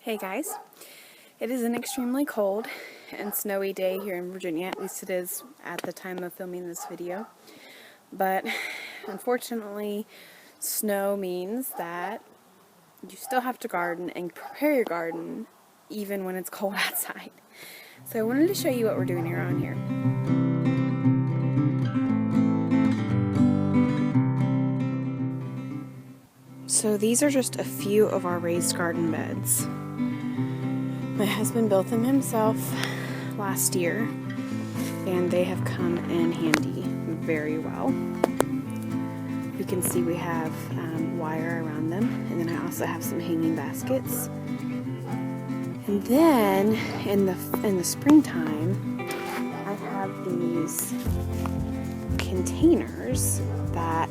Hey guys, it is an extremely cold and snowy day here in Virginia, at least it is at the time of filming this video. But unfortunately, snow means that you still have to garden and prepare your garden even when it's cold outside. So I wanted to show you what we're doing around here. So these are just a few of our raised garden beds. My husband built them himself last year, and they have come in handy very well. You can see we have wire around them, and then I also have some hanging baskets. And then in the springtime, I have these containers that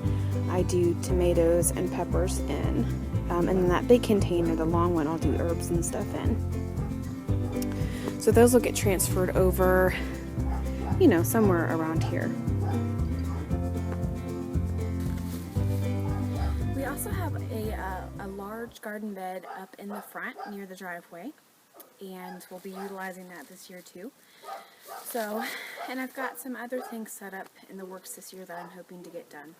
I do tomatoes and peppers in, and then that big container, the long one, I'll do herbs and stuff in. So those will get transferred over, somewhere around here. We also have a large garden bed up in the front near the driveway, and we'll be utilizing that this year too. So, and I've got some other things set up in the works this year that I'm hoping to get done.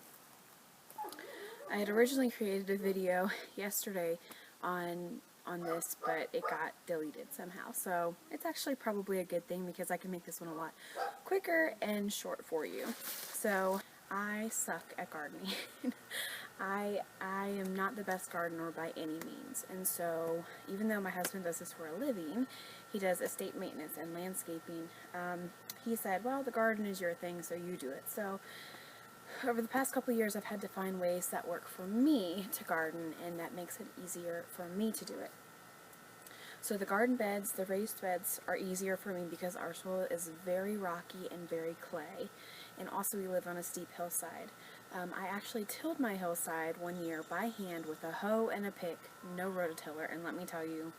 I had originally created a video yesterday on this, but it got deleted somehow. So it's actually probably a good thing because I can make this one a lot quicker and short for you. So I suck at gardening. I am not the best gardener by any means, and so even though my husband does this for a living, he does estate maintenance and landscaping, he said, well, the garden is your thing, so you do it. So over the past couple of years, I've had to find ways that work for me to garden, and that makes it easier for me to do it. So the garden beds, the raised beds, are easier for me because our soil is very rocky and very clay, and also we live on a steep hillside. I actually tilled my hillside one year by hand with a hoe and a pick, no rototiller, and let me tell you,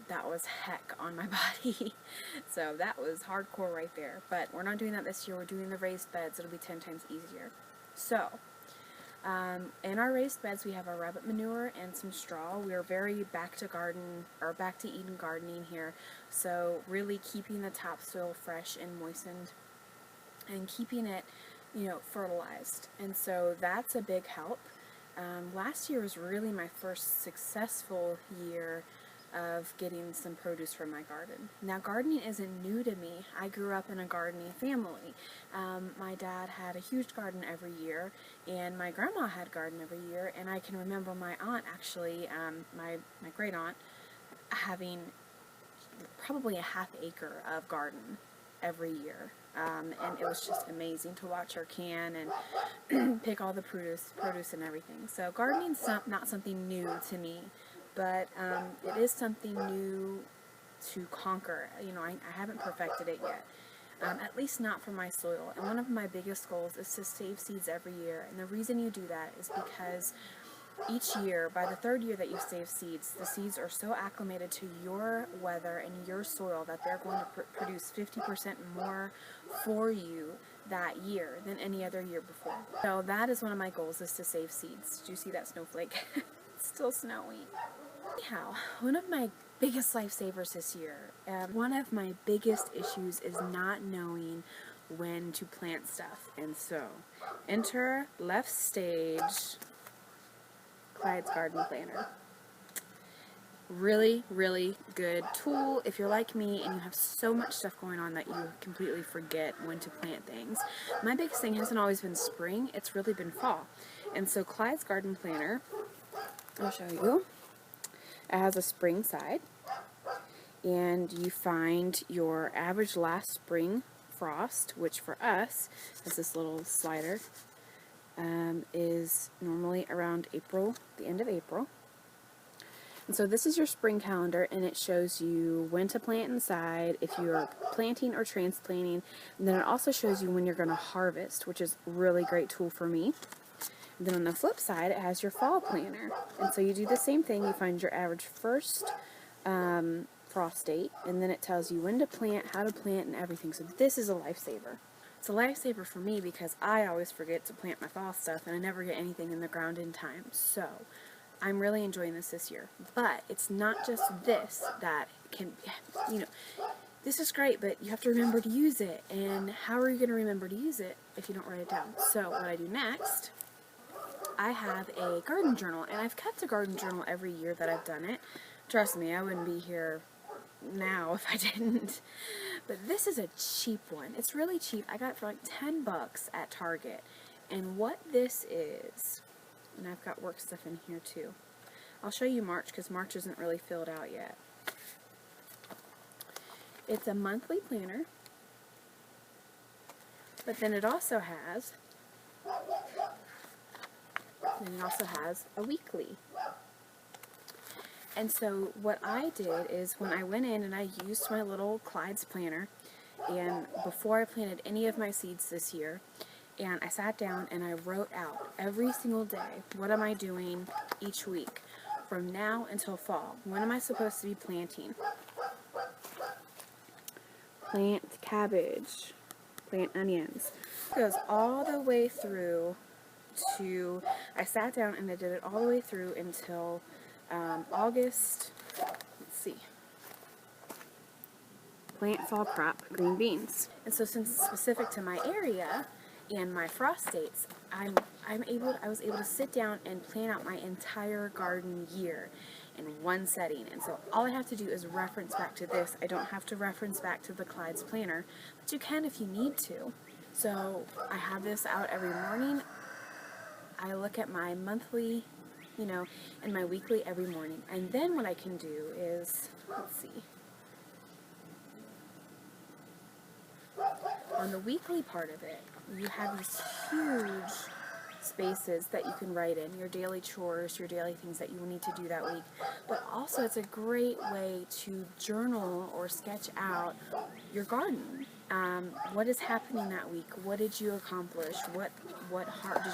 that was heck on my body. So that was hardcore right there. But we're not doing that this year. We're doing the raised beds. It'll be 10 times easier. So, in our raised beds, we have our rabbit manure and some straw. We are very back to Eden gardening here. So really keeping the topsoil fresh and moistened and keeping it, fertilized. And so that's a big help. Last year was really my first successful year of getting some produce from my garden. Now, gardening isn't new to me. I grew up in a gardening family. My dad had a huge garden every year, and my grandma had a garden every year, and I can remember my aunt, actually, my great aunt, having probably a half acre of garden every year. And it was just amazing to watch her can and pick all the produce and everything. So gardening's not something new to me, but it is something new to conquer. I haven't perfected it yet, at least not for my soil. And one of my biggest goals is to save seeds every year. And the reason you do that is because each year, by the third year that you save seeds, the seeds are so acclimated to your weather and your soil that they're going to produce 50% more for you that year than any other year before. So that is one of my goals, is to save seeds. Did you see that snowflake? It's still snowy. Anyhow, one of my biggest lifesavers this year, one of my biggest issues is not knowing when to plant stuff. And so, enter left stage Clyde's garden planner. Really, really good tool if you're like me and you have so much stuff going on that you completely forget when to plant things. My biggest thing hasn't always been spring, it's really been fall. And so Clyde's garden planner, I'll show you. It has a spring side, and you find your average last spring frost, which for us is this little slider, is normally around April, the end of April. And so this is your spring calendar, and it shows you when to plant inside, if you're planting or transplanting, and then it also shows you when you're going to harvest, which is a really great tool for me. And then on the flip side, it has your fall planner, and so you do the same thing. You find your average first frost date, and then it tells you when to plant, how to plant, and everything. So this is a lifesaver. It's a lifesaver for me because I always forget to plant my fall stuff, and I never get anything in the ground in time. So I'm really enjoying this year. But it's not just this that can, you know, this is great, but you have to remember to use it. And how are you going to remember to use it if you don't write it down? So what I do next, I have a garden journal, and I've kept a garden journal every year that I've done it. Trust me, I wouldn't be here now if I didn't. But this is a cheap one. It's really cheap. I got it for like 10 bucks at Target. And what this is, and I've got work stuff in here too. I'll show you March because March isn't really filled out yet. It's a monthly planner, but then it also has a weekly. And so what I did is when I went in and I used my little Clyde's planner, and before I planted any of my seeds this year, and I sat down and I wrote out every single day, what am I doing each week from now until fall? When am I supposed to be planting? Plant cabbage, plant onions. It goes all the way through to, I sat down and I did it all the way through until August, let's see, plant fall crop green beans. And so since it's specific to my area and my frost dates, I was able to sit down and plan out my entire garden year in one setting. And so all I have to do is reference back to this. I don't have to reference back to the Clyde's planner, but you can if you need to. So I have this out every morning. I look at my monthly, and my weekly every morning. And then what I can do is, let's see, on the weekly part of it, you have these huge spaces that you can write in, your daily chores, your daily things that you will need to do that week. But also it's a great way to journal or sketch out your garden. What is happening that week? What did you accomplish? Did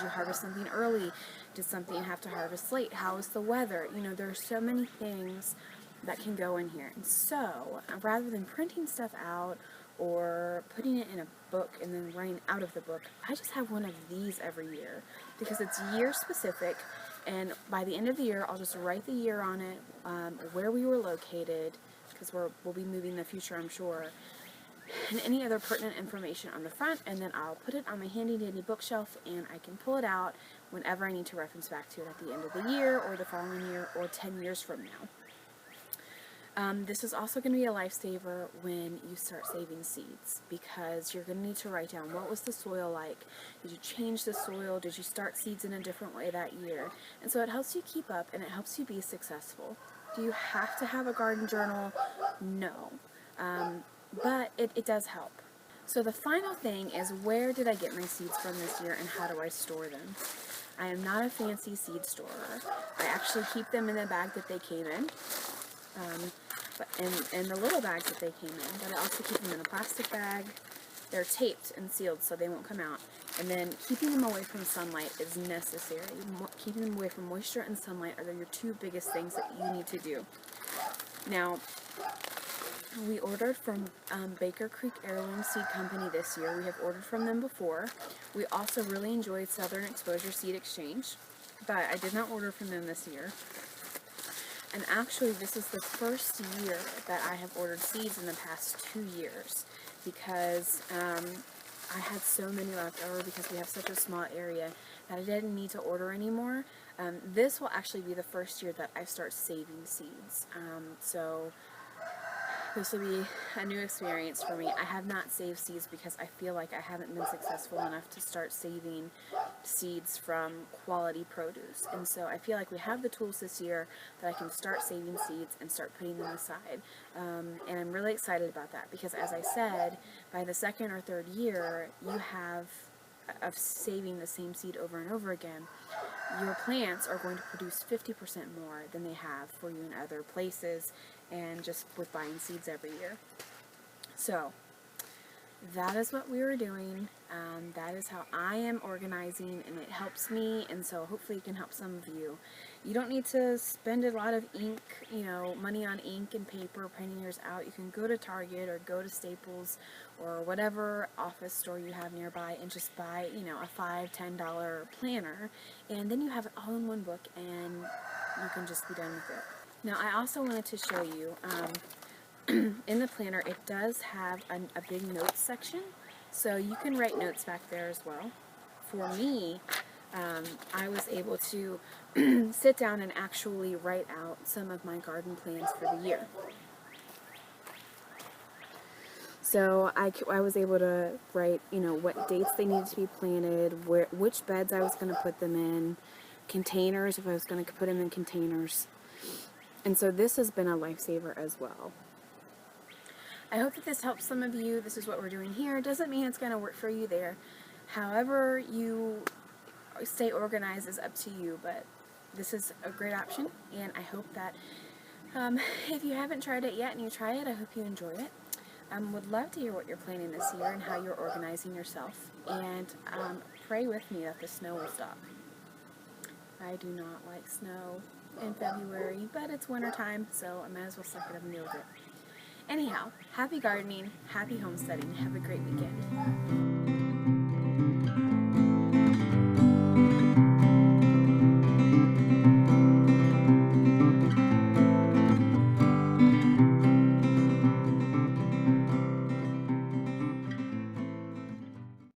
you harvest something early? Did something have to harvest late? How was the weather? There are so many things that can go in here. And so, rather than printing stuff out or putting it in a book and then running out of the book, I just have one of these every year because it's year specific, and by the end of the year I'll just write the year on it, where we were located, because we'll be moving in the future, I'm sure, and any other pertinent information on the front, and then I'll put it on my handy dandy bookshelf and I can pull it out whenever I need to reference back to it at the end of the year or the following year or 10 years from now. This is also going to be a lifesaver when you start saving seeds, because you're going to need to write down, what was the soil like? Did you change the soil? Did you start seeds in a different way that year? And so it helps you keep up and it helps you be successful. Do you have to have a garden journal? No. But it does help. So the final thing is, where did I get my seeds from this year and how do I store them? I am not a fancy seed storer. I actually keep them in the bag that they came in. And the little bags that they came in, but I also keep them in a plastic bag. They're taped and sealed so they won't come out. And then keeping them away from sunlight is necessary. Keeping them away from moisture and sunlight are your two biggest things that you need to do. Now, we ordered from Baker Creek Heirloom Seed Company this year. We have ordered from them before. We also really enjoyed Southern Exposure Seed Exchange, but I did not order from them this year. And actually, this is the first year that I have ordered seeds in the past 2 years, because I had so many left over because we have such a small area that I didn't need to order anymore. This will actually be the first year that I start saving seeds. So this will be a new experience for me. I have not saved seeds because I feel like I haven't been successful enough to start saving seeds from quality produce. And so I feel like we have the tools this year that I can start saving seeds and start putting them aside. And I'm really excited about that because, as I said, by the second or third year of saving the same seed over and over again, your plants are going to produce 50% more than they have for you in other places and just with buying seeds every year. So that is what we were doing. That is how I am organizing, and it helps me, and so hopefully it can help some of you. You don't need to spend a lot of ink, money on ink and paper printing yours out. You can go to Target or go to Staples or whatever office store you have nearby and just buy, a $5-10 planner, and then you have it all in one book, and you can just be done with it. Now I also wanted to show you, in the planner it does have a big notes section, so you can write notes back there as well. For me, I was able to sit down and actually write out some of my garden plans for the year. So I was able to write, you know, what dates they needed to be planted, which beds I was going to put them in, containers, if I was going to put them in containers. And so this has been a lifesaver as well. I hope that this helps some of you. This is what we're doing here. It doesn't mean it's going to work for you there. However you stay organized is up to you, but this is a great option, and I hope that if you haven't tried it yet and you try it, I hope you enjoy it. Would love to hear what you're planning this year and how you're organizing yourself, and pray with me that the snow will stop. I do not like snow in February, but it's winter time, so I might as well suck it up and deal with it. Anyhow, happy gardening, happy homesteading, have a great weekend.